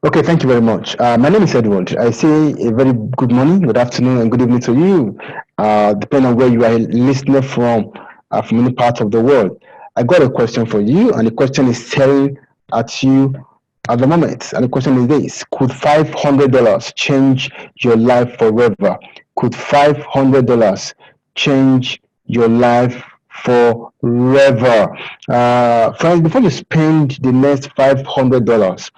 Okay, thank you very much. My name is Edward. I say a very good morning, good afternoon, and good evening to you, depending on where you are listening from any part of the world. I got a question for you, and the question is staring at you at the moment. And the question is this: could $500 change your life forever? Could $500 change your life forever? Friends, before you spend the next $500,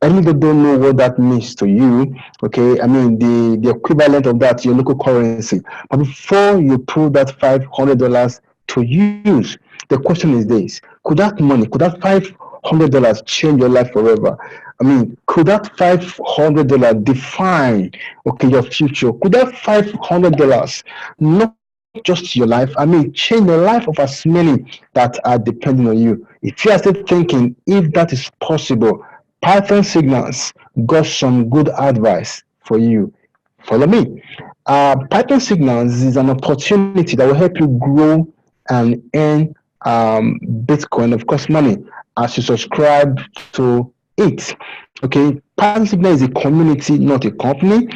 I really don't know what that means to you. Okay, I mean the equivalent of that your local currency. But before you put that $500 to use, the question is this: could that money, could that $500 change your life forever? I mean, could that $500 define okay your future? Could that $500 not just your life, I mean, change the life of as many that are depending on you? If you are still thinking if that is possible, Python Signals got some good advice for you. Follow me. Python Signals is an opportunity that will help you grow and earn Bitcoin, of course, money, as you subscribe to it. Okay, Python Signal is a community, not a company.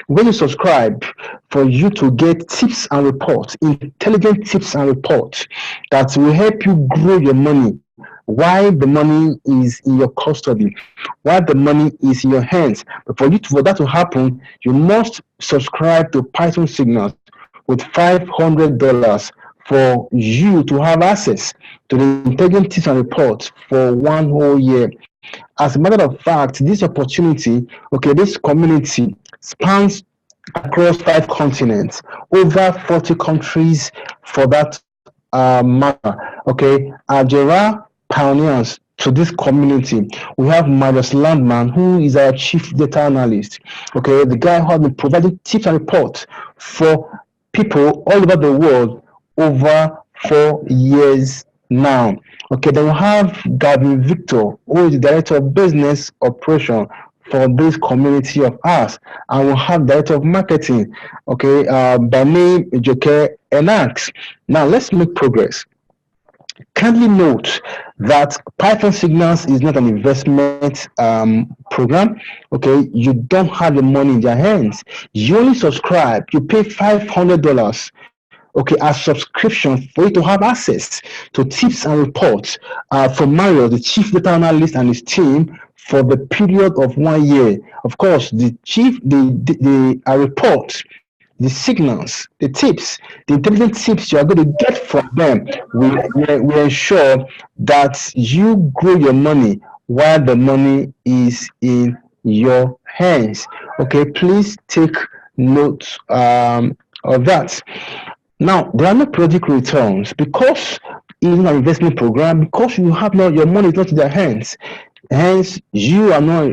When you subscribe, for you to get tips and reports, intelligent tips and reports that will help you grow your money while the money is in your custody, while the money is in your hands. But for that to happen, you must subscribe to Python Signals with $500 for you to have access to the intelligent tips and reports for 1 whole year. As a matter of fact, this opportunity, okay, this community spans across 5 continents, over 40 countries for that matter. Okay, there are pioneers to this community. We have Marius Landman, who is our chief data analyst. Okay, the guy who has been providing tips and reports for people all over the world over 4 years now. Okay, then we have Gavin Victor, who is the director of business operation for this community of ours, and we have director of marketing, okay, by name Joke Enax. Now let's make progress. Kindly note that Python Signals is not an investment program. Okay, you don't have the money in your hands. You only subscribe. You pay $500. Okay, as subscription for you to have access to tips and reports from Mario, the chief data analyst, and his team for the period of 1 year. Of course, the reports, the signals, the tips, the intelligent tips you are going to get from them will ensure that you grow your money while the money is in your hands. Okay, please take note of that. Now, there are no project returns because it's an investment program, because you have not your money is not in their hands. Hence, you are not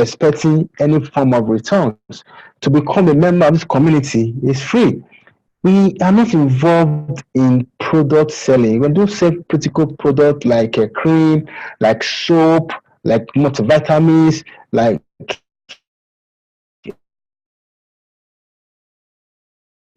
expecting any form of returns. To become a member of this community is free. We are not involved in product selling. We don't sell critical product like cream, like soap, like multivitamins, like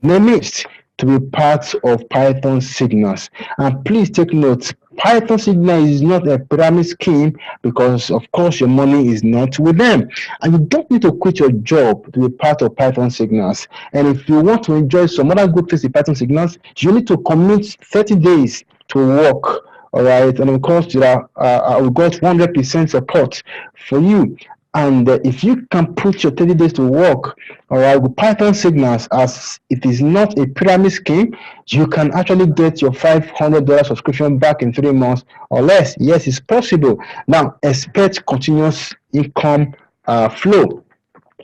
name it, to be part of Python Signals. And please take note, Python Signal is not a pyramid scheme because, of course, your money is not with them. And you don't need to quit your job to be part of Python Signals. And if you want to enjoy some other good things in Python Signals, you need to commit 30 days to work. All right. And of course, we've got 100% support for you. And if you can put your 30 days to work, all right, with Python Signals, as it is not a pyramid scheme, you can actually get your $500 subscription back in 3 months or less. Yes, it's possible. Now, expect continuous income flow.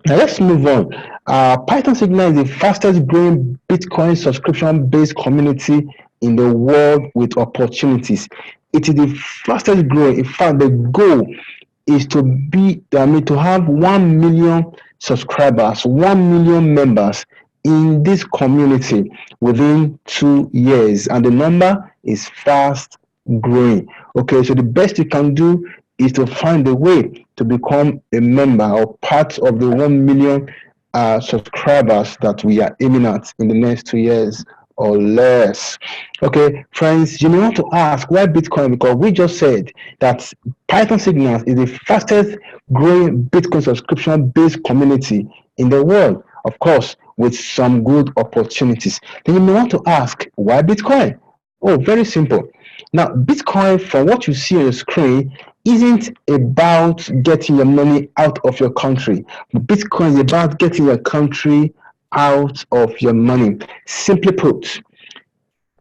Now, let's move on. Python Signal is the fastest growing Bitcoin subscription based community in the world with opportunities. It is the fastest growing. In fact, the goal is to have 1 million subscribers, 1 million members in this community within 2 years, and the number is fast growing. Okay, so the best you can do is to find a way to become a member or part of the 1 million subscribers that we are aiming at in the next 2 years. or less. Okay, friends, you may want to ask why Bitcoin, because we just said that Python Signals is the fastest growing Bitcoin subscription based community in the world, of course, with some good opportunities. Then you may want to ask why Bitcoin? Oh, very simple. Now, Bitcoin, from what you see on the screen, isn't about getting your money out of your country. Bitcoin is about getting your country out of your money. Simply put,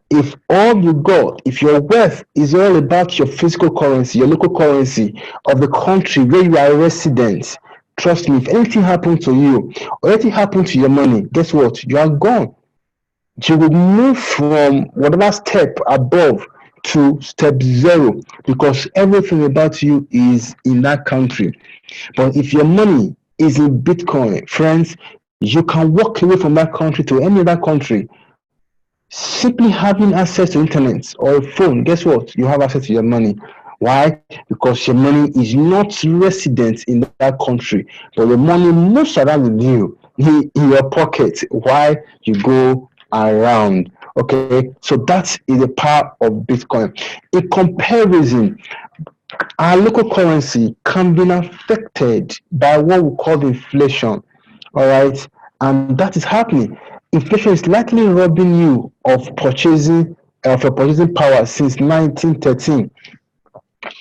if all you got, if your wealth is all about your physical currency, your local currency of the country where you are resident, trust me, if anything happens to you or anything happens to your money, guess what? You are gone. You will move from whatever step above to step zero because everything about you is in that country. But if your money is in Bitcoin, friends, you can walk away from that country to any other country. Simply having access to internet or a phone, guess what? You have access to your money. Why? Because your money is not resident in that country, but your money moves around with you in your pocket while you go around. Okay, so that is the power of Bitcoin. In comparison, our local currency can be affected by what we call inflation. All right, and that is happening. Inflation is likely robbing you of your purchasing power since 1913.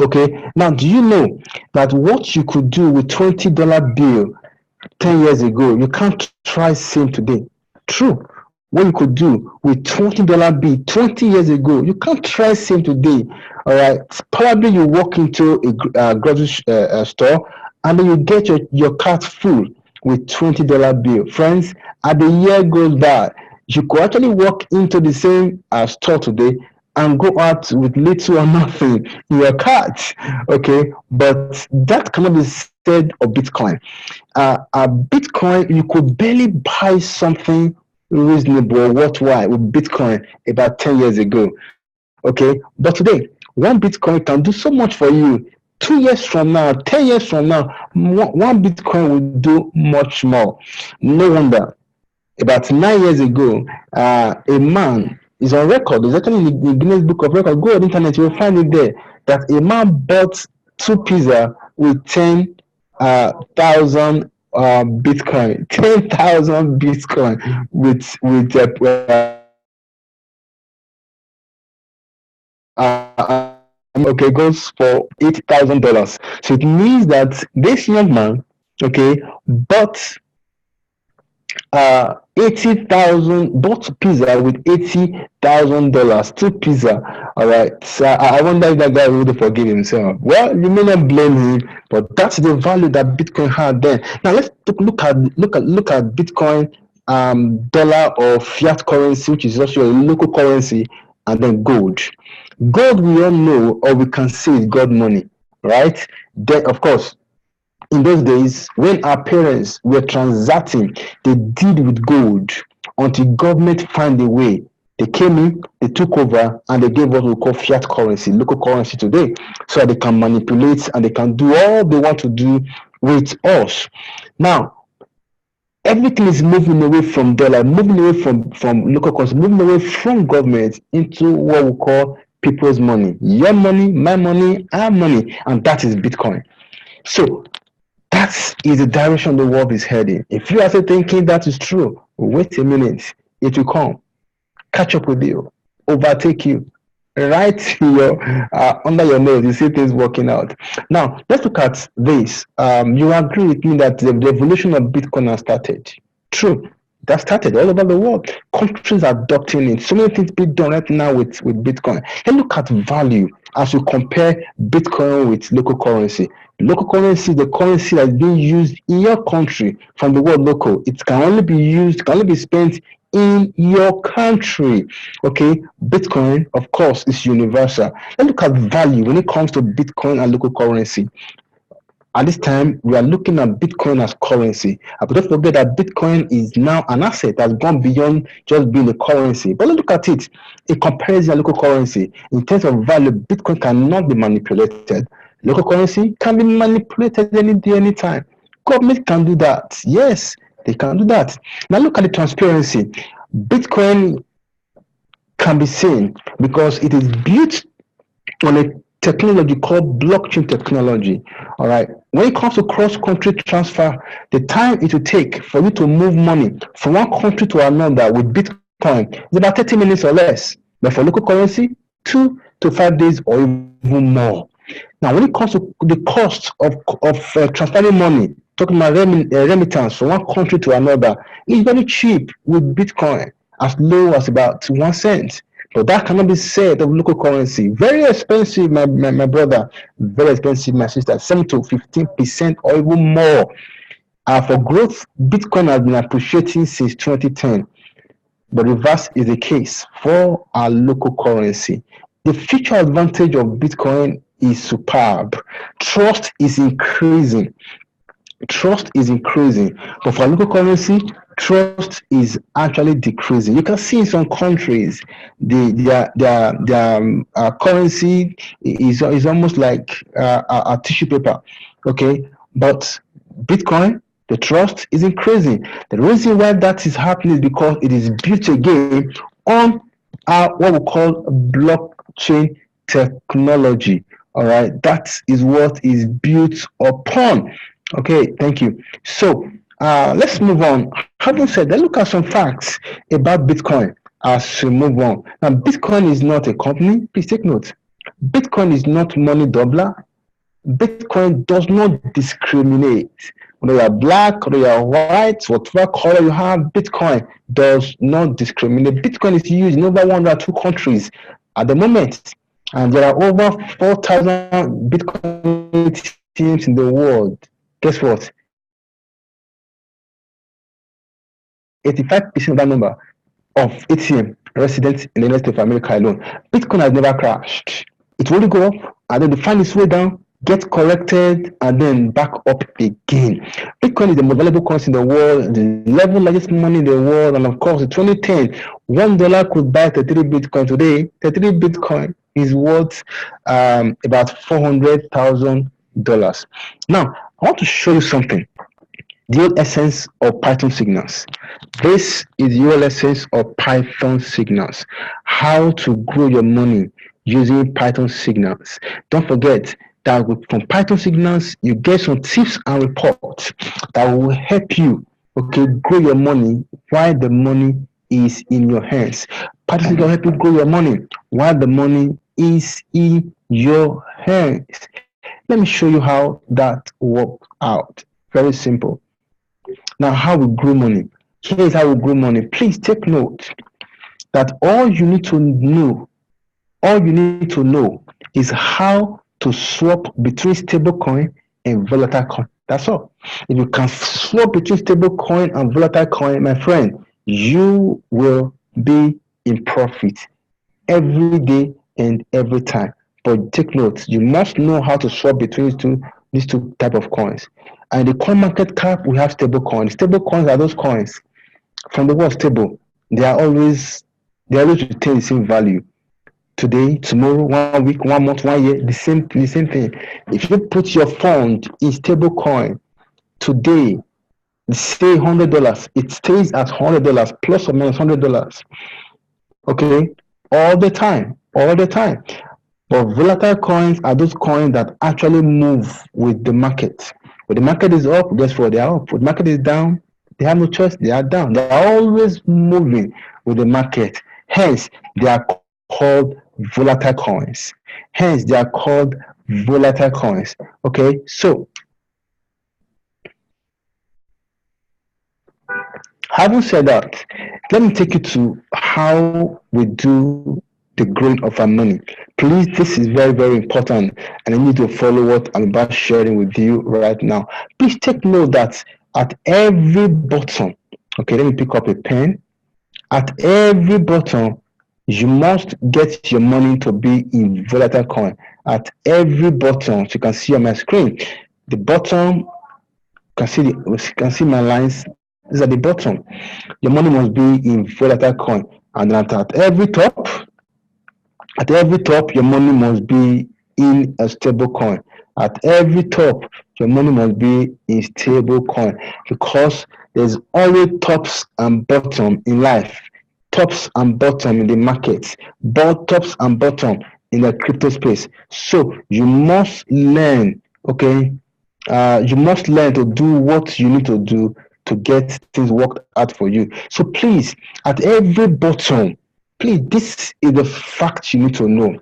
Okay, now do you know that what you could do with $20 bill 10 years ago, you can't try same today? True. What you could do with $20 bill 20 years ago, you can't try same today. All right. Probably you walk into a grocery store and then you get your cart full with $20 bill. Friends, as the year goes by, you could actually walk into the same store today and go out with little or nothing in your cart. Okay, but that cannot be said of Bitcoin. Bitcoin, you could barely buy something reasonable or worthwhile with Bitcoin about 10 years ago. Okay, but today, one Bitcoin can do so much for you. 2 years from now, 10 years from now, one Bitcoin will do much more. No wonder about 9 years ago, a man is on record. It's actually in the Guinness Book of Records. Go on the internet, you'll find it there. That a man bought two pizza with 10,000 Bitcoin, 10,000 Bitcoin okay, goes for $80,000. So it means that this young man, okay, bought 80,000, bought pizza with $80,000, two pizza. All right, so I wonder if that guy would forgive himself. Well, you may not blame him, but that's the value that Bitcoin had then. Now let's look at Bitcoin, dollar or fiat currency, which is also a local currency, and then gold. Gold, we all know or we can see is gold money, right? Then of course, in those days when our parents were transacting, they did with gold until government found a way. They came in, they took over, and they gave what we call fiat currency, local currency today, so that they can manipulate and they can do all they want to do with us. Now, everything is moving away from dollar, moving away from local currency, moving away from government into what we call people's money, your money, my money, our money, and that is Bitcoin. So that is the direction the world is heading. If you are still thinking that is true, wait a minute. It will come, catch up with you, overtake you, right your under your nose. You see things working out. Now let's look at this. You agree with me that the revolution of Bitcoin has started? True. That started all over the world. Countries are adopting it. So many things being done right now with Bitcoin. Let's look at value as we compare Bitcoin with local currency. Local currency is the currency that's being used in your country. From the word local, it can only be used, can only be spent in your country. Okay, Bitcoin, of course, is universal. Let's look at value when it comes to Bitcoin and local currency. At this time, we are looking at Bitcoin as currency. But don't forget that Bitcoin is now an asset that's gone beyond just being a currency. But let's look at it in comparison to local currency. In terms of value, Bitcoin cannot be manipulated. Local currency can be manipulated any day, anytime. Government can do that. Yes, they can do that. Now look at the transparency. Bitcoin can be seen because it is built on a technology called blockchain technology. All right. When it comes to cross-country transfer, the time it will take for you to move money from one country to another with Bitcoin is about 30 minutes or less. But for local currency, 2 to 5 days or even more. Now, when it comes to the cost of transferring money, talking about remittance from one country to another, it's very cheap with Bitcoin, as low as about 1 cent. But that cannot be said of local currency. Very expensive, my brother. Very expensive, my sister. 7 to 15% or even more. For growth, Bitcoin has been appreciating since 2010. The reverse is the case for our local currency. The future advantage of Bitcoin is superb. Trust is increasing. Trust is increasing, but for local currency, trust is actually decreasing. You can see in some countries, their currency is almost like a tissue paper. Okay, but Bitcoin, the trust is increasing. The reason why that is happening is because it is built again on what we call blockchain technology. All right, that is what is built upon. Okay, thank you. So let's move on. Having said that, look at some facts about Bitcoin as we move on. Now, Bitcoin is not a company. Please take note. Bitcoin is not money doubler. Bitcoin does not discriminate. Whether you are black, whether you are white, whatever color you have, Bitcoin does not discriminate. Bitcoin is used in over 102 countries at the moment, and there are over 4,000 Bitcoin teams in the world. Guess what? 85% of that number of ATM residents in the United States of America alone. Bitcoin has never crashed. It will only go up and then find its way down, get corrected, and then back up again. Bitcoin is the most valuable currency in the world, the 11th largest money in the world, and of course, in 2010, $1 could buy 33 Bitcoin. Today, 33 Bitcoin is worth about $400,000. Now, I want to show you something. The whole essence of Python signals. This is the whole essence of Python signals. How to grow your money using Python signals. Don't forget that from Python signals, you get some tips and reports that will help you, okay, grow your money while the money is in your hands. Python signals will help you grow your money while the money is in your hands. Let me show you how that works out. Very simple. Now, how we grow money. Here's how we grow money. Please take note that all you need to know is how to swap between stablecoin and volatile coin. That's all. If you can swap between stablecoin and volatile coin, my friend, you will be in profit every day and every time. But take note, you must know how to swap between these two type of coins. And the coin market cap, we have stable coins. Stable coins are those coins from the word stable. They always retain the same value. Today, tomorrow, 1 week, 1 month, 1 year, the same thing. If you put your fund in stable coin today, say $100, it stays at $100 plus or minus $100. Okay, all the time. But volatile coins are those coins that actually move with the market. When the market is up, guess what? They are up. When the market is down, they have no choice. They are down. They are always moving with the market. Hence, they are called volatile coins. Okay, so having said that, let me take you to how we do the growing of our money. Please, this is very, very important, and I need to follow what I'm about sharing with you right now. Please take note that at every button, okay, let me pick up a pen. At every button, you must get your money to be in volatile coin. At every button, so you can see on my screen, the button, you can see my lines. These are the button. Your money must be in volatile coin, and at every top, your money must be in a stable coin. At every top, your money must be in stable coin because there's always tops and bottom in life. tops and bottom in the market, both tops and bottom in the crypto space. So you must learn, okay? You must learn to do what you need to do to get things worked out for you. So please, at every bottom, please, this is the fact you need to know.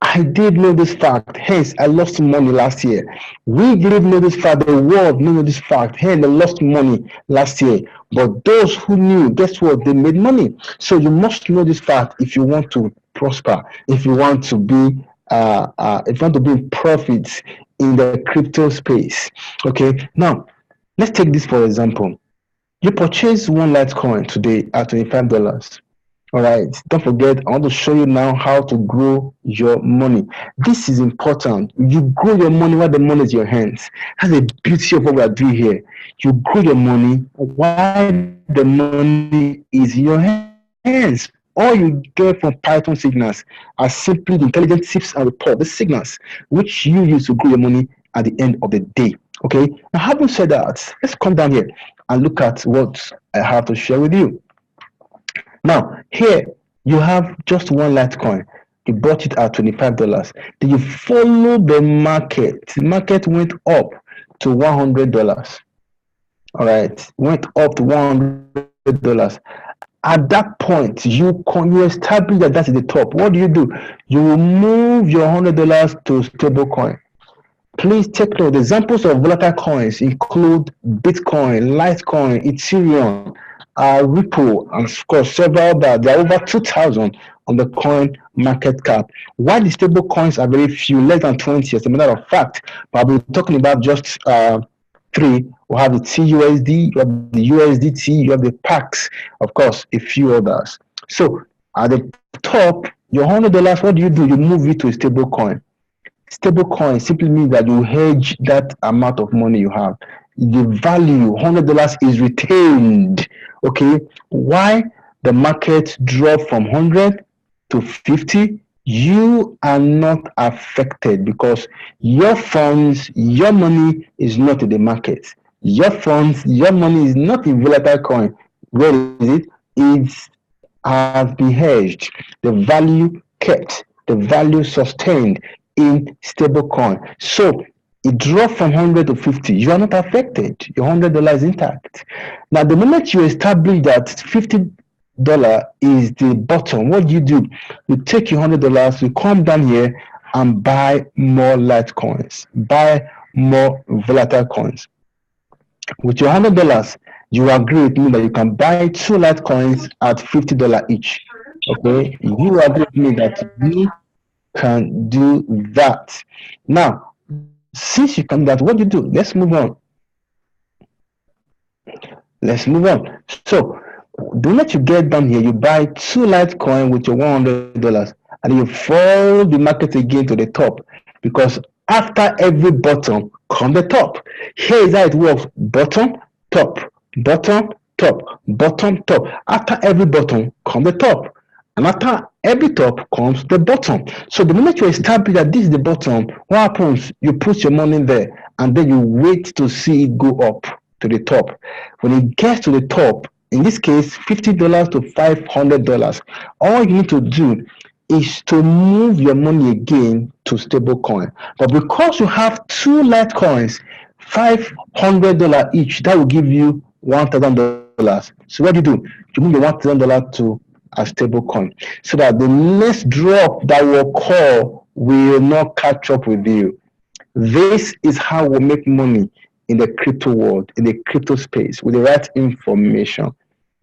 I did know this fact, hence I lost money last year. We didn't know this fact, the world knew this fact, hence they lost money last year. But those who knew, guess what? They made money. So you must know this fact if you want to prosper, if you want to be if you want to be in profits in the crypto space. Okay, now let's take this for example. You purchase one Litecoin today at $25. All right, don't forget, I want to show you now how to grow your money. This is important. You grow your money while the money is in your hands. That's the beauty of what we are doing here. You grow your money while the money is in your hands. All you get from PythonSignals are simply the intelligent tips and report, the signals, which you use to grow your money at the end of the day. Okay, now having said that, let's come down here and look at what I have to share with you. Now, here you have just one Litecoin. You bought it at $25. Then you follow the market. The market went up to $100. All right, went up to $100. At that point, you establish that is the top. What do? You will move your $100 to stablecoin. Please take note. The examples of volatile coins include Bitcoin, Litecoin, Ethereum, Ripple, and of course several others. There are over 2,000 on the coin market cap. While the stable coins are very few, less than 20 as a matter of fact, but I'll be talking about just three. We have the TUSD, you have the USDT, you have the PAX, of course, a few others. So at the top, your $100, what do? You move it to a stable coin. Stable coin simply means that you hedge that amount of money you have. The value, $100, is retained. Okay, why? The market dropped from 100 to 50. You are not affected because your funds, your money is not in the market. Your funds, your money is not in volatile coin. Where is it? It has been hedged. The value kept, the value sustained in stable coin. So it dropped from 100 to 50. You are not affected. Your $100 is intact. Now, the moment you establish that $50 is the bottom, what do? You take your $100, you come down here and buy more Litecoins, buy more volatile coins. With your $100, you agree with me that you can buy two Litecoins at $50 each. Okay, you agree with me that you can do that. Now, since you can do that, what do? Let's move on. So the moment you get down here, you buy two Litecoin with your $100, and you follow the market again to the top, because after every bottom come the top. Here is how it works: bottom, top, bottom, top, bottom, top. After every bottom come the top, and after every top comes the bottom. So the moment you establish that this is the bottom, what happens? You put your money there, and then you wait to see it go up to the top. When it gets to the top, in this case $50 to $500, all you need to do is to move your money again to stable coin. But because you have two Litecoins, $500 each, that will give you $1,000. So what do? You move your $1,000 to a stable coin, so that the next drop that will occur will not catch up with you. This is how we make money in the crypto world, in the crypto space, with the right information.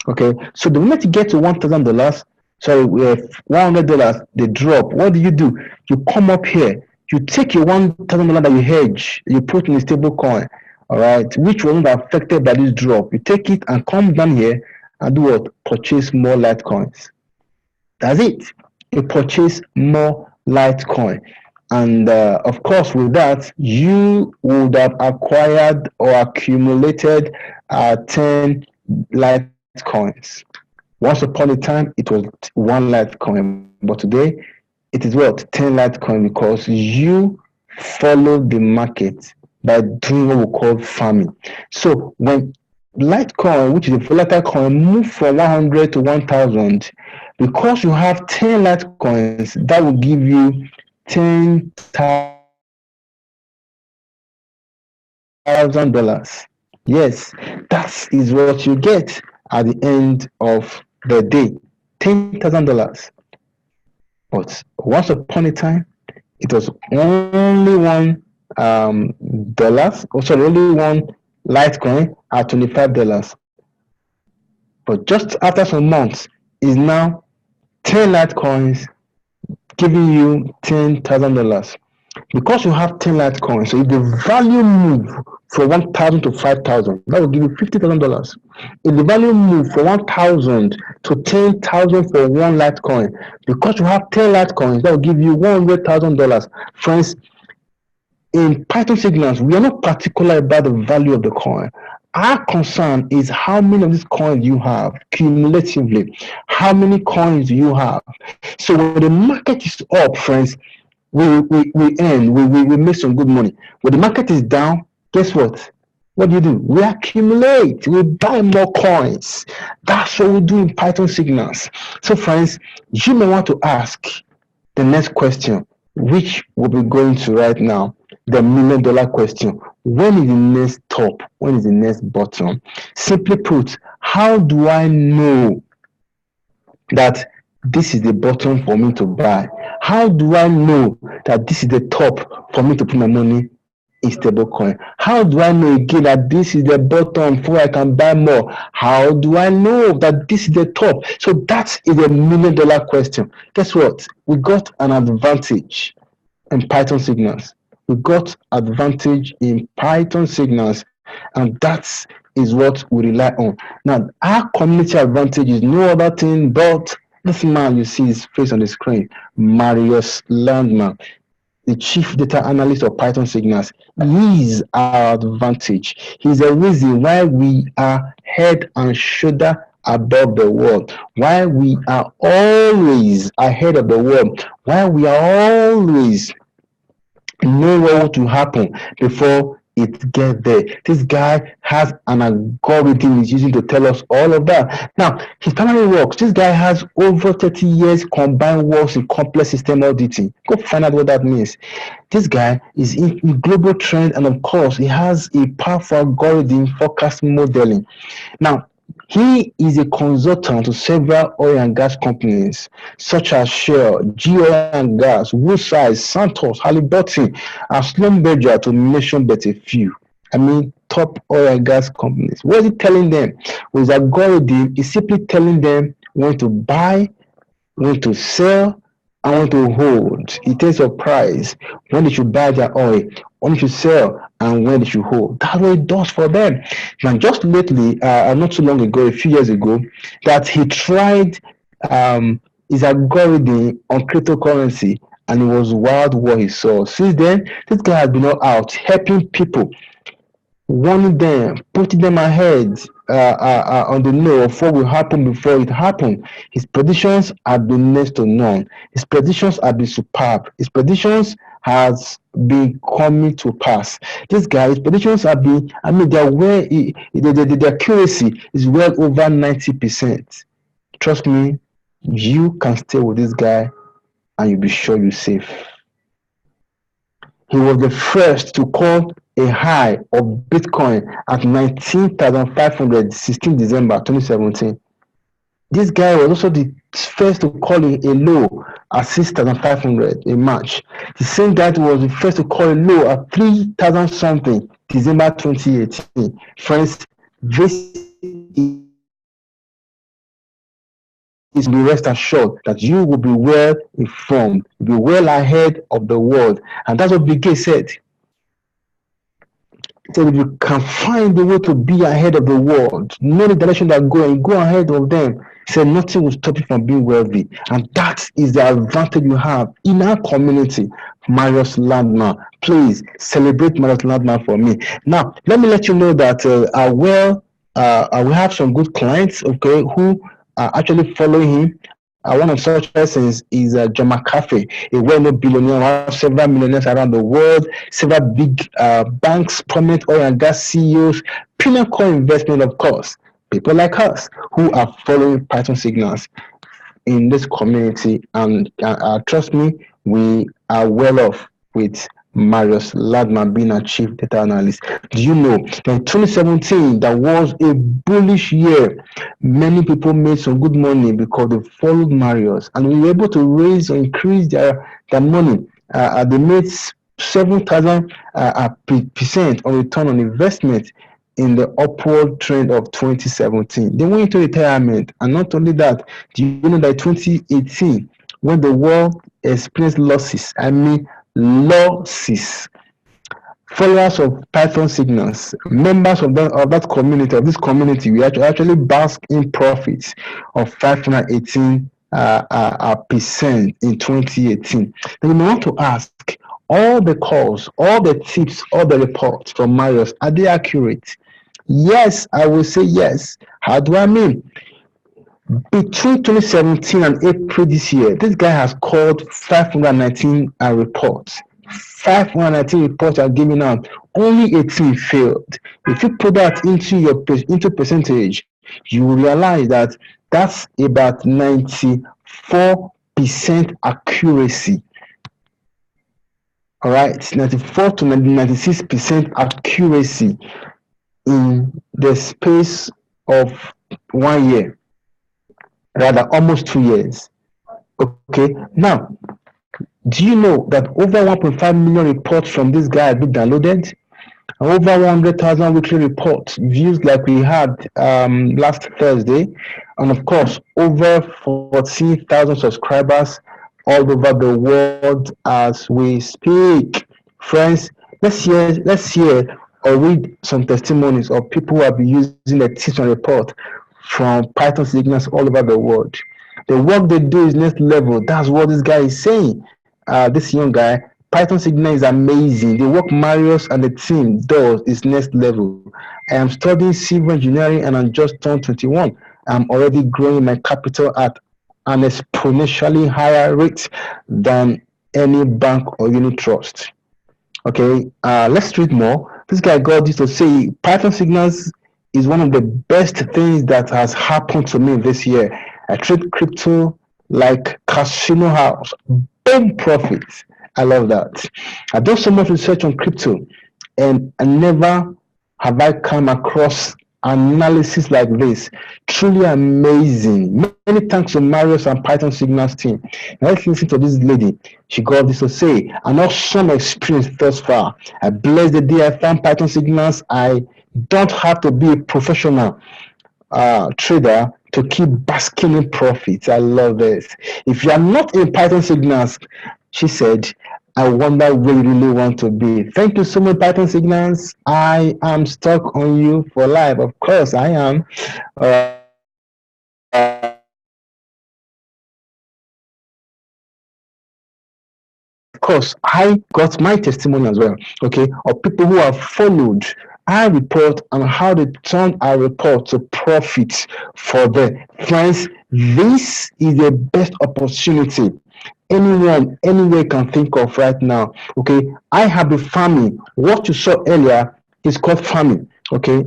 Okay, so the moment you get to $1,000, sorry, $100, the drop, what do? You come up here, you take your $1,000 that you hedge, you put in a stable coin, all right, which wasn't affected by this drop. You take it and come down here and do what? Purchase more Litecoins. That's it. You purchase more Litecoin. And of course, with that, you would have acquired or accumulated 10 Litecoins. Once upon a time, it was one Litecoin, but today it is what? 10 Litecoin, because you follow the market by doing what we call farming. So when Litecoin, which is a volatile coin, move from 100 to 1000. Because you have 10 Litecoins, that will give you $10,000. Yes, that is what you get at the end of the day. $10,000. But once upon a time, it was only dollars, or sorry, only one Litecoin at $25. But just after some months, is now 10 Litecoins giving you $10,000. Because you have 10 Litecoins, so if the value move from 1,000 to 5,000, that will give you $50,000. If the value move from 1,000 to 10,000 for one Litecoin, because you have 10 Litecoins, that will give you $100,000. Friends, in PythonSignals, we are not particular about the value of the coin. Our concern is how many of these coins you have cumulatively, how many coins you have. So when the market is up, friends, we earn, we make some good money. When the market is down, guess what? What do? We accumulate, we buy more coins. That's what we do in PythonSignals. So, friends, you may want to ask the next question, which we'll be going to right now, the $1,000,000 question. When is the next top? When is the next bottom? Simply put, how do I know that this is the bottom for me to buy? How do I know that this is the top for me to put my money in stablecoin? How do I know again that this is the bottom before I can buy more? How do I know that this is the top? So that is a $1,000,000 question. Guess what? We got an advantage in PythonSignals. We got advantage in PythonSignals, and that is what we rely on. Now, our community advantage is no other thing but this man you see his face on the screen, Marius Landman, the chief data analyst of PythonSignals. He is our advantage. He's the reason why we are head and shoulder above the world, why we are always ahead of the world, why we are always know what will happen before it gets there. This guy has an algorithm he's using to tell us all of that. Now, his primary works, this guy has over 30 years combined works in complex system auditing. Go find out what that means. This guy is in global trend, and of course, he has a powerful algorithm forecast modeling. Now, he is a consultant to several oil and gas companies such as Shell, G Oil and Gas, Woodside, Santos, Halliburton, and Schlumberger, to mention but a few. I mean, top oil and gas companies. What is he telling them? With his algorithm, he's simply telling them when to buy, when to sell, and when to hold. It tells your price, when they should buy their oil, when they should sell, and when they should hold. That's what it does for them. Now, just lately, not too long ago, a few years ago, that he tried his algorithm on cryptocurrency, and it was wild what he saw. Since then, this guy has been all out helping people, warning them, putting them ahead on the know of what will happen before it happened. His predictions have been next to none. His predictions have been superb. His predictions has been coming to pass. This guy, his predictions have been, I mean, the accuracy is well over 90%. Trust me, you can stay with this guy and you'll be sure you're safe. He was the first to call a high of Bitcoin at 19,500, 16 December 2017. This guy was also the first to call a low at 6,500 in March. The same guy was the first to call a low at 3,000 something, December 2018. Friends, this is be rest assured that you will be well informed, be well ahead of the world. And that's what Bill Gates said. So if you can find a way to be ahead of the world, know the direction they're going, go ahead of them. He said nothing will stop you from being wealthy. And that is the advantage you have in our community. Marius Landman, please celebrate Marius Landman for me. Now, let me let you know that we have some good clients, okay, who are actually following him One of such persons is John McAfee, a well-known billionaire who has several millionaires around the world, several big banks, prominent oil and gas CEOs, pinnacle investment, of course. People like us who are following Python signals in this community, and trust me, we are well off with Marius Landman being a chief data analyst. Do you know that in 2017 that was a bullish year? Many people made some good money because they followed Marius, and we were able to raise or increase their money. They made 7,000 percent on return on investment in the upward trend of 2017. They went into retirement, and not only that, do you know that 2018, when the world experienced losses, I mean losses, followers of Python signals, members of that community, of this community, we actually bask in profits of 518 percent in 2018. Then you may want to ask, all the calls, all the tips, all the reports from Marius, are they accurate? Yes, I will say yes. How do I mean? Between 2017 and April this year, this guy has called 519 reports. 519 reports are given out. Only 18 failed. If you put that into percentage, you will realize that that's about 94% accuracy. All right, 94 to 96% accuracy in the space of 1 year, rather almost 2 years. Okay, now, do you know that over 1.5 million reports from this guy have been downloaded? Over 100,000 weekly reports views like we had last Thursday, and of course over 40,000 subscribers all over the world as we speak. Friends, let's hear or read some testimonies of people who have been using the tips and report from Python signals all over the world. The work they do is next level. That's what this guy is saying. This young guy, Python signal is amazing. The work Marius and the team does is next level. I am studying civil engineering and I'm just turned 21. I'm already growing my capital at an exponentially higher rate than any bank or unit trust. Okay, let's read more. This guy got this to say Python signals is one of the best things that has happened to me this year. I trade crypto like casino house. Boom profits. I love that. I've done so much research on crypto, and never have I come across analysis like this. Truly amazing. Many thanks to Marius and Python Signals team. Now let's listen to this lady. She got this to say, an awesome experience thus far. I bless the day I found Python Signals. I don't have to be a professional trader to keep basking in profits. I love this. If you are not in Python Signals, she said, I wonder where you really want to be. Thank you so much, Python Signals. I am stuck on you for life. Of course, I am. Of course, I got my testimony as well, okay, of people who have followed our report and how they turned our report to profit for them. Friends, this is the best opportunity anyone anywhere can think of right now. Okay, I have been farming. What you saw earlier is called farming. Okay,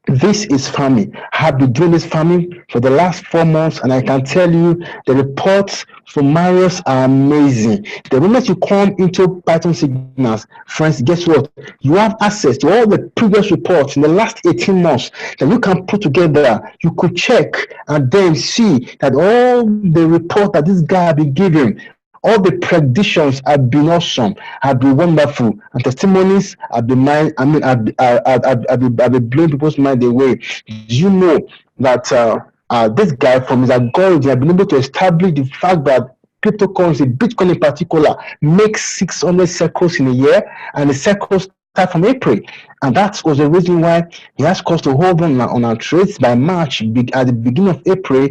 this is farming. I have been doing this farming for the last 4 months, and I can tell you the reports from Marius are amazing. The moment you come into Python Signals, friends, guess what? You have access to all the previous reports in the last 18 months that you can put together. You could check and then see that all the report that this guy has been giving, all the predictions have been awesome, have been wonderful, and testimonies have been mind. I mean, have been blowing people's mind away. Do you know that this guy from his algorithm have been able to establish the fact that cryptocurrency, Bitcoin in particular, makes 600 cycles in a year, and the cycles start from April, and that was the reason why he asked us to hold on our trades by March. At the beginning of April,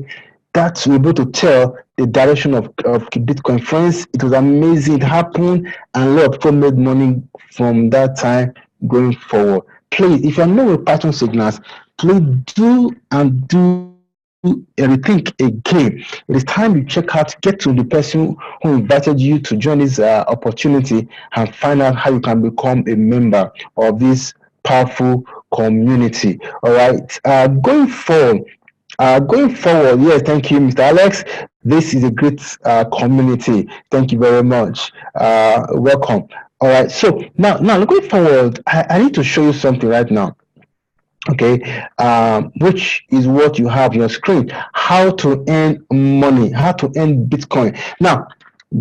that we're able to tell the direction of Bitcoin. Friends, it was amazing. It happened, and a lot of people made money from that time going forward. Please, if you're not with Python Signals, please do and do rethink again. It is time you check out, get to the person who invited you to join this opportunity and find out how you can become a member of this powerful community. All right. Going forward, yes, thank you, Mr. Alex. This is a great community. Thank you very much. Welcome. All right. So now going forward, I need to show you something right now. Okay, which is what you have on your screen. How to earn money, how to earn Bitcoin. Now,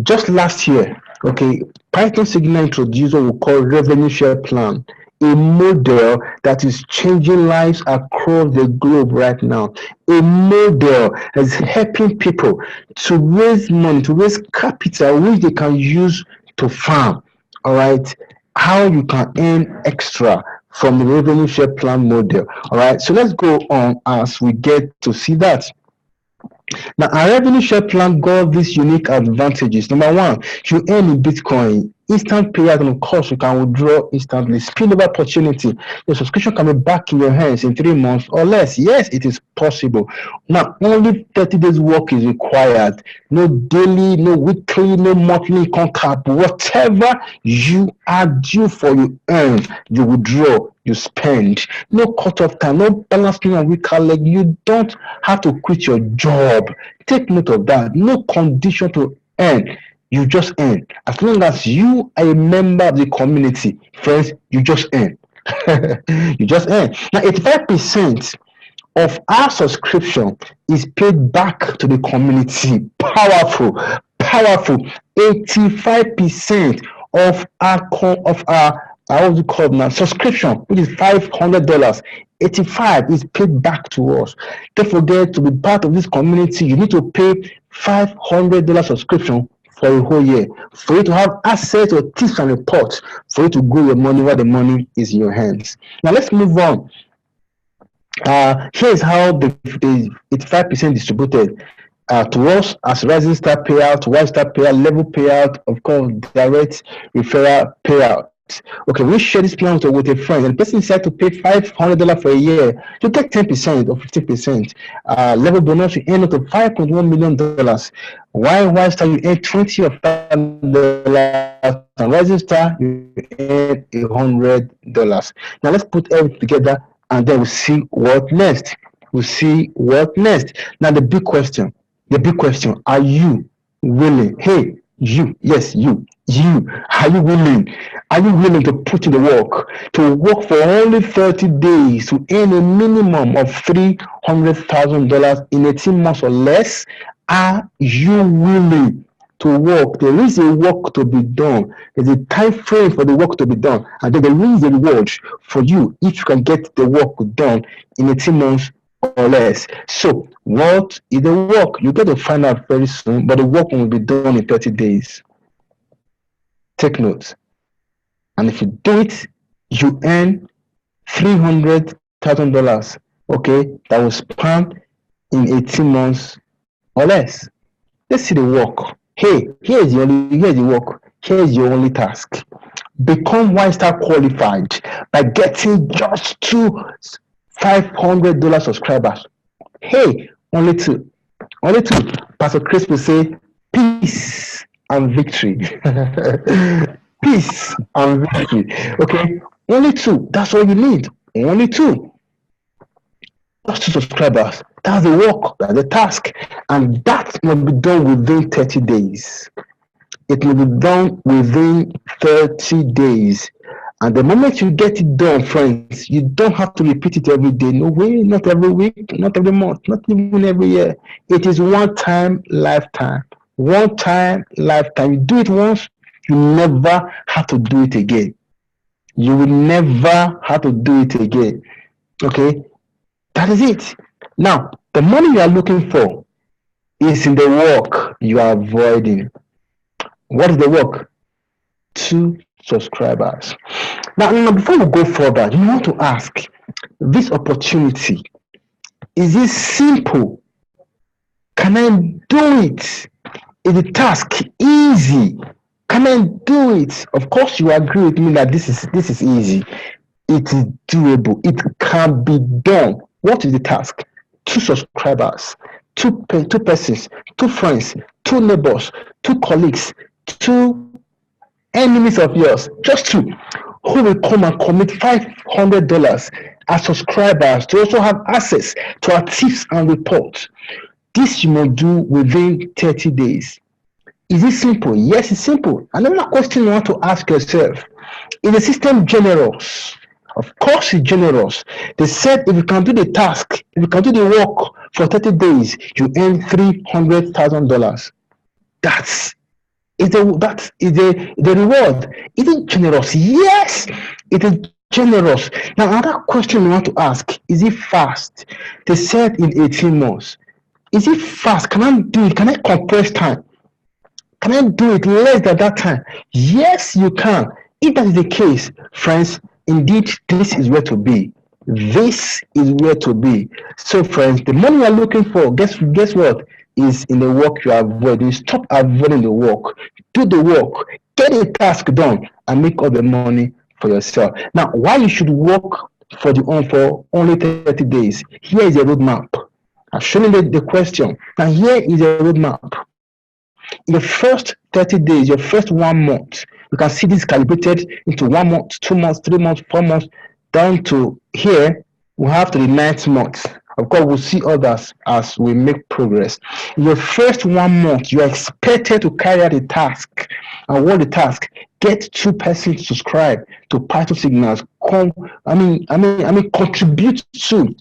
just last year, okay, PythonSignals introduced what we call revenue share plan, a model that is changing lives across the globe right now. A model that is helping people to raise money, to raise capital, which they can use to farm. All right, how you can earn extra from the revenue share plan model. All right, so let's go on as we get to see that. Now, our revenue share plan got these unique advantages. Number one, you earn in Bitcoin, instant payout, and of course, you can withdraw instantly. Spillover opportunity. Your subscription can be back in your hands in 3 months or less. Yes, it is possible. Now, only 30 days work is required. No daily, no weekly, no monthly income cap. Whatever you are due for, you earn, you withdraw, you spend. No cut-off time, no balance payment and weaker leg. You don't have to quit your job. Take note of that. No condition to earn. You just earn. As long as you are a member of the community, friends, you just earn. You just earn. Now, 85% of our subscription is paid back to the community. Powerful, powerful. 85% of our what we call now subscription, which is $500. 85 is paid back to us. Don't forget, to be part of this community, you need to pay $500 subscription for a whole year, for you to have access to tips and reports, for you to grow your money while the money is in your hands. Now let's move on. Here's how the 85% distributed to us as Rising Star payout, White Star payout, level payout, of course, direct referral payout. Okay, we share this plan with a friend, and the person decided to pay $500 for a year. You get 10% or 15%. Level bonus, you earn up to $5.1 million. While Star, you earn 20 of $5, and Rising Star, you earn $100. Now let's put everything together, and then we'll see what next. Now the big question, are you willing? Hey, you, yes, you, are you willing? Are you willing to put in the work, to work for only 30 days to earn a minimum of $300,000 in 18 months or less? Are you willing to work? There is a work to be done. There's a time frame for the work to be done, and then there is a reward for you if you can get the work done in 18 months or less. So, what is the work? You're going to find out very soon, but the work will be done in 30 days. Take notes. And if you do it, you earn $300,000. Okay, that will span in 18 months or less. Let's see the work. Hey, here's the work. Here's your only task. Become White Star qualified by getting just 2 $500 subscribers. Hey, only two. Pastor Chris will say, peace and victory. Peace and victory. Okay, only 2. That's all you need. Only 2. Just 2 subscribers. That's the work. That's the task, and that must be done within 30 days. It will be done within 30 days. And the moment you get it done, friends, you don't have to repeat it every day. No way, not every week, not every month, not even every year. It is one time, lifetime. One time, lifetime. You do it once, you never have to do it again. You will never have to do it again. Okay? That is it. Now, the money you are looking for is in the work you are avoiding. What is the work? 2 subscribers. Now, before we go further, you want to ask, this opportunity, is it simple? Can I do it? Is the task easy? Can I do it? Of course, you agree with me that this is easy. It is doable. It can be done. What is the task? 2 subscribers, two persons, 2 friends, 2 neighbors, 2 colleagues, 2 enemies of yours, just 2, who will come and commit $500 as subscribers to also have access to our tips and reports. This you must do within 30 days. Is it simple? Yes, it's simple. Another question you want to ask yourself, is the system generous? Of course it's generous. They said if you can do the task, if you can do the work for 30 days, you earn $300,000. That is the reward. Is it generous? Yes, it is generous. Now another question we want to ask, is it fast? They said in 18 months. Is it fast? Can I do it? Can I compress time? Can I do it less than that time? Yes, you can. If that is the case, friends, indeed, this is where to be. This is where to be. So, friends, the money you are looking for, guess what? Is in the work you are avoiding. Stop avoiding the work. Do the work. Get the task done and make all the money for yourself. Now, why you should work for only 30 days? Here is a roadmap. I've shown you the question. Now, here is a roadmap. In the first 30 days, your first 1 month, you can see this calibrated into 1 month, 2 months, 3 months, 4 months, down to here, we have to the 9th month. Of course, we'll see others as we make progress. In your first 1 month, you are expected to carry out a task. And what the task? Get 2 persons to subscribe to PythonSignals. Contribute to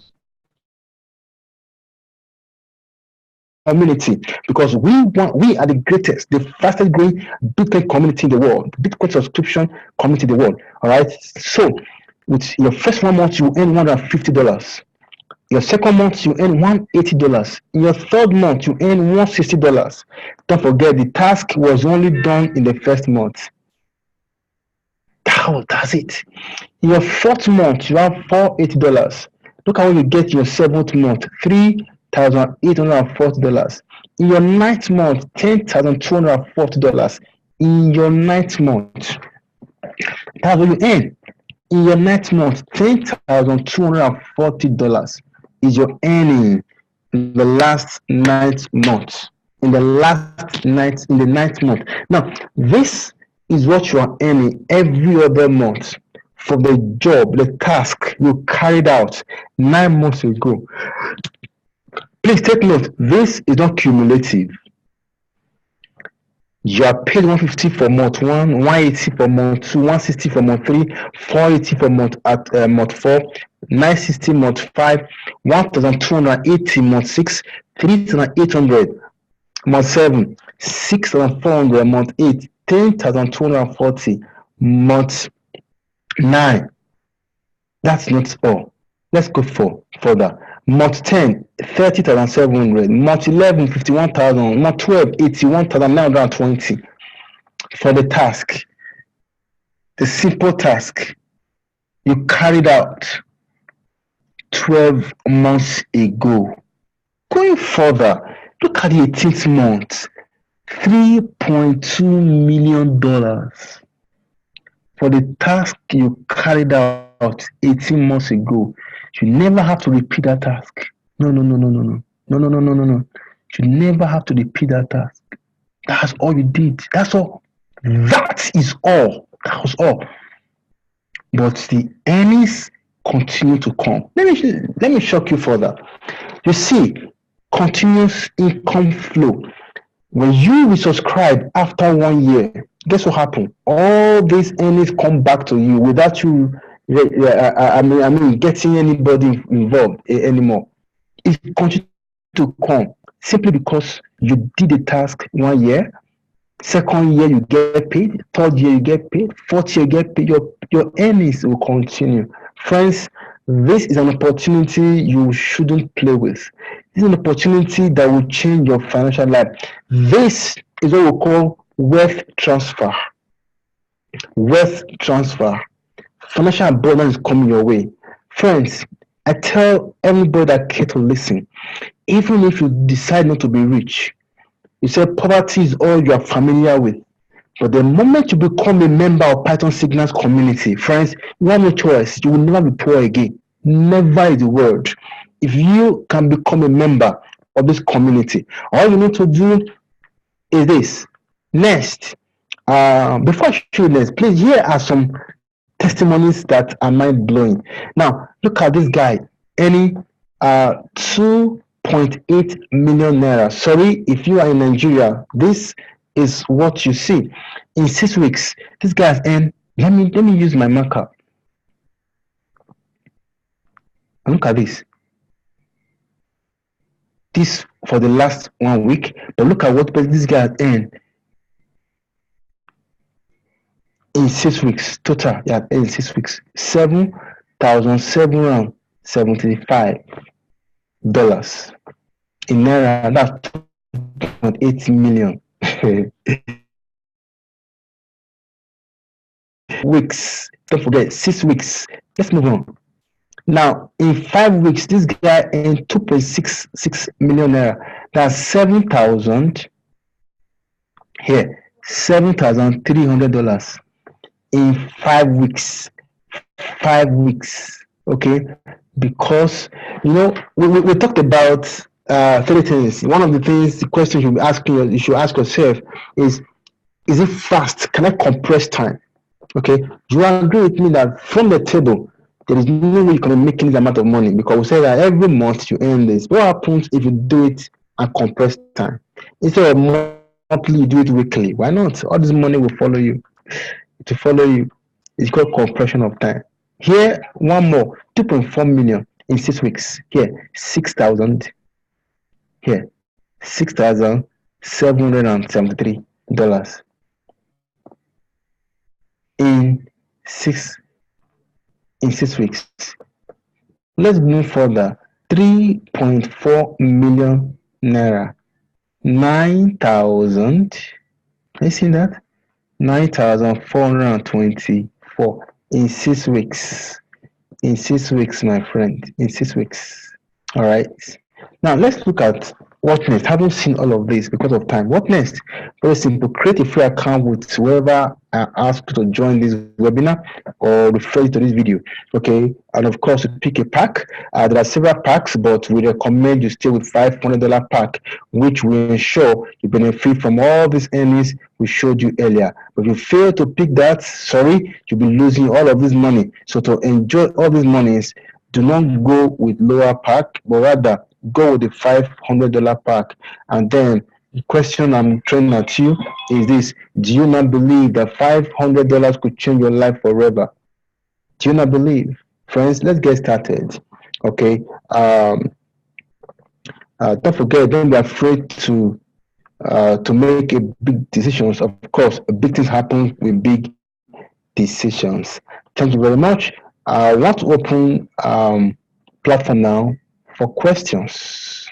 community, because we are the greatest, the fastest growing Bitcoin community in the world, Bitcoin subscription community in the world. All right. So with your first 1 month, you earn $150. Your second month, you earn $180. In your third month, you earn $160. Don't forget, the task was only done in the first month. That's it. In your fourth month, you have $480. Look at what you get in your 7th month, $3,840. In your 9th month, $10,240. In your 9th month, that's what you earn. In your 9th month, $10,240 is your earning in the last 9th month. In the 9th month. Now, this is what you are earning every other month from the job, the task you carried out 9 months ago. Please take note, this is not cumulative. You are paid $150 for month 1, $180 for month 2, $160 for month 3, $480 for month 4, $960 month 5, $1,280 month 6, $3,800 month 7, $6,400 month 8, $10,240 month 9. That's not all. Let's go further. Month 10, $30,700. Month 11, $51,000. Month 12, $81,920 for the task. The simple task you carried out 12 months ago. Going further, look at the 18th month, $3.2 million for the task you carried out 18 months ago. You never have to repeat that task. No. You never have to repeat that task. That's all you did. That's all. That is all. That was all. But the earnings continue to come. Let me shock you further. You see, continuous income flow. When you resubscribe after 1 year, guess what happened? All these earnings come back to you without you getting anybody involved anymore. It continues to come simply because you did the task 1 year. Second year you get paid. Third year you get paid. Fourth year you get paid. Your earnings will continue. Friends, this is an opportunity you shouldn't play with. This is an opportunity that will change your financial life. This is what we call wealth transfer. Wealth transfer. Financial abundance is coming your way. Friends, I tell everybody that care to listen, even if you decide not to be rich, you say poverty is all you are familiar with. But the moment you become a member of PythonSignals community, friends, you have no choice. You will never be poor again. Never is the word. if you can become a member of this community, all you need to do is this. Next, before I show you next, please, here are some testimonies that are mind blowing. Now, look at this guy earning 2.8 million naira. Sorry, if you are in Nigeria, this is what you see. In 6 weeks, this guy has earned, let me use my marker. Look at this. This for the last 1 week, but look at what this guy has earned in 6 weeks. Total, yeah, in 6 weeks, $7,775 in naira. That's 2.8 million. Weeks. Don't forget 6 weeks. Let's move on. Now, in 5 weeks, this guy earned 2.66 million naira. That's 7,000 here, $7,300 in 5 weeks. 5 weeks, okay? Because we talked about three things. One of the things, the question you should ask yourself is it fast? Can I compress time? Okay, do you agree with me that from the table there is no way you can make this amount of money, because we say that every month you earn this. What happens if you do it and compress time? Instead of monthly, you do it weekly. Why not? All this money will follow you. It will follow you. It's called compression of time. Here, one more, 2.4 million in 6 weeks. Here, 6,000. Here, $6,773 in six 6 weeks. Let's move further. 3.4 million naira. 9,000. I see that? 9,424 in 6 weeks. In 6 weeks, my friend. In 6 weeks. All right. Now let's look at what next. Haven't seen all of this because of time. What next? Very simple. Create a free account with whoever asked to join this webinar or refer to this video. Okay, and of course, pick a pack. There are several packs, but we recommend you stay with $500 pack, which will ensure you benefit from all these earnings we showed you earlier. But if you fail to pick that, sorry, you'll be losing all of this money. So to enjoy all these monies, do not go with lower pack, but rather go with the $500 pack. And then the question I'm throwing at you is this: do you not believe that $500 could change your life forever? Do you not believe? Friends, let's get started. Okay. Don't forget, don't be afraid to make a big decisions. Of course, big things happen with big decisions. Thank you very much. I want to open platform now for questions.